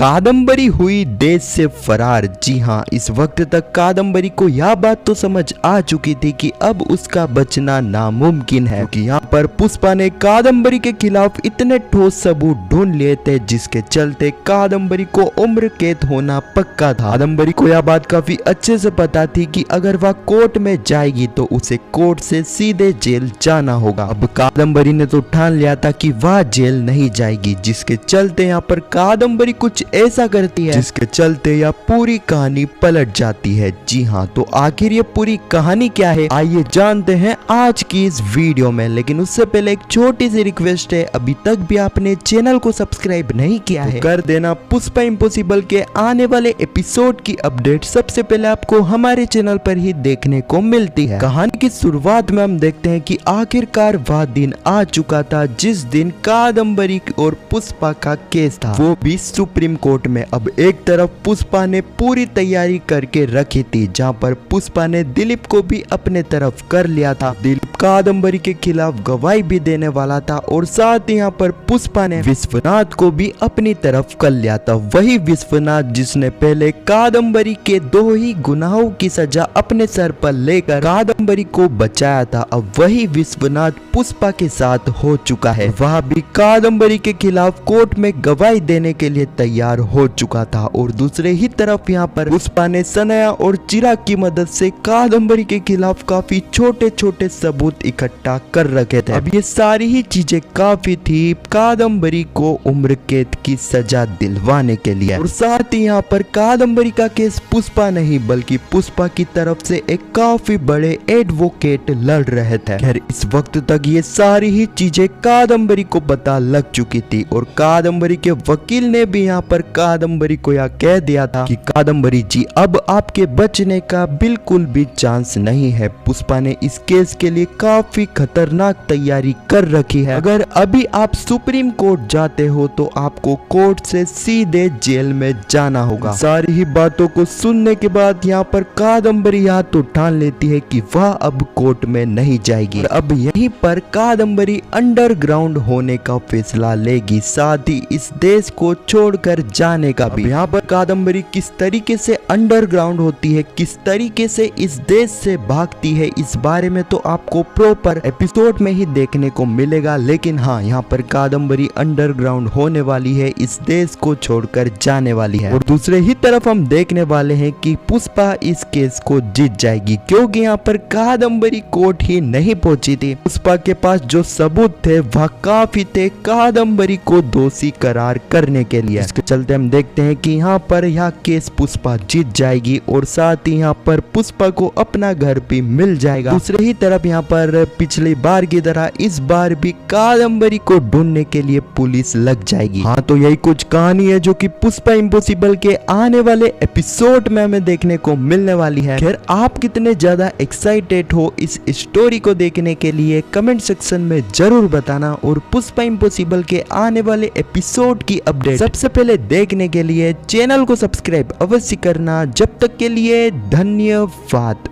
कादम्बरी हुई देश से फरार। जी हाँ, इस वक्त तक कादम्बरी को यह बात तो समझ आ चुकी थी कि अब उसका बचना नामुमकिन है, क्योंकि यहाँ पर पुष्पा ने कादम्बरी के खिलाफ इतने ठोस सबूत ढूंढ लिए थे जिसके चलते कादम्बरी को उम्र कैद होना पक्का था। कादम्बरी को यह बात काफी अच्छे से पता थी कि अगर वह कोर्ट में जाएगी तो उसे कोर्ट से सीधे जेल जाना होगा। अब कादम्बरी ने तो ठान लिया था कि वह जेल नहीं जाएगी, जिसके चलते यहाँ पर कादम्बरी कुछ ऐसा करती है जिसके चलते यह पूरी कहानी पलट जाती है। जी हाँ, तो आखिर ये पूरी कहानी क्या है, आइए जानते हैं आज की इस वीडियो में। लेकिन उससे पहले एक छोटी सी रिक्वेस्ट है, अभी तक भी आपने चैनल को सब्सक्राइब नहीं किया है कर देना। पुष्पा इम्पॉसिबल के आने वाले एपिसोड की अपडेट सबसे पहले आपको हमारे चैनल पर ही देखने को मिलती है। कहानी की शुरुआत में हम देखते हैं कि आखिरकार वह दिन आ चुका था जिस दिन कादम्बरी और पुष्पा का केस था, वो भी सुप्रीम कोर्ट में। अब एक तरफ पुष्पा ने पूरी तैयारी करके रखी थी, जहां पर पुष्पा ने दिलीप को भी अपने तरफ कर लिया था। दिलीप कादम्बरी के खिलाफ गवाही भी देने वाला था और साथ ही यहाँ पर पुष्पा ने विश्वनाथ को भी अपनी तरफ कर लिया था। वही विश्वनाथ जिसने पहले कादम्बरी के 2 ही गुनाहों की सजा अपने सर पर लेकर कादम्बरी को बचाया था, अब वही विश्वनाथ पुष्पा के साथ हो चुका है। वह भी कादम्बरी के खिलाफ कोर्ट में गवाही देने के लिए तैयार हो चुका था। और दूसरे ही तरफ यहाँ पर पुष्पा ने सनया और चिराग की मदद से कादम्बरी के खिलाफ काफी छोटे छोटे सबूत इकट्ठा कर रखे थे। अब ये सारी ही चीजें काफी थी कादम्बरी को उम्र कैद की सजा दिलवाने के लिए। और साथ ही यहाँ पर कादम्बरी का केस पुष्पा नहीं बल्कि पुष्पा की तरफ से एक काफी बड़े एडवोकेट लड़ रहे थे। खैर, इस वक्त तक ये सारी ही चीजें कादम्बरी को पता लग चुकी थी और कादम्बरी के वकील ने भी यहाँ पर कादम्बरी को यह कह दिया था कि कादम्बरी जी, अब आपके बचने का बिल्कुल भी चांस नहीं है। पुष्पा ने इस केस के लिए काफी खतरनाक तैयारी कर रखी है। अगर अभी आप सुप्रीम कोर्ट जाते हो तो आपको कोर्ट से सीधे जेल में जाना होगा। सारी ही बातों को सुनने के बाद यहाँ पर कादम्बरी यह तो ठान लेती है कि वह अब कोर्ट में नहीं जाएगी। अब यहीं पर कादम्बरी अंडरग्राउंड होने का फैसला लेगी, साथ ही इस देश को छोड़कर जाने का भी। यहाँ पर कादम्बरी किस तरीके से अंडरग्राउंड होती है, किस तरीके से इस देश से भागती है, इस बारे में तो आपको प्रॉपर एपिसोड में ही देखने को मिलेगा। लेकिन हाँ, यहाँ पर कादम्बरी अंडरग्राउंड होने वाली है, इस देश को छोड़कर जाने वाली है। और दूसरे ही तरफ हम देखने वाले हैं कि पुष्पा इस केस को जीत जाएगी, क्योंकि यहाँ पर कादम्बरी कोर्ट ही नहीं पहुंची थी। पुष्पा के पास जो सबूत थे वह काफी थे कादम्बरी को दोषी करार करने के लिए। इसके चलते हम देखते हैं कि यहाँ पर यह केस पुष्पा जीत जाएगी और साथ ही यहाँ पर पुष्पा को अपना घर भी मिल जाएगा। दूसरे ही तरफ यहाँ पर पिछली बार की तरह इस बार भी कादम्बरी को ढूंढने के लिए पुलिस लग जाएगी। हाँ, तो यही कुछ कहानी है जो कि पुष्पा इम्पॉसिबल के आने वाले एपिसोड में हमें देखने को मिलने वाली है। खैर, आप कितने ज्यादा एक्साइटेड हो इस स्टोरी को देखने के लिए कमेंट सेक्शन में जरूर बताना। और पुष्पा इम्पॉसिबल के आने वाले एपिसोड की अपडेट सबसे पहले देखने के लिए चैनल को सब्सक्राइब अवश्य करना। जब तक के लिए धन्यवाद।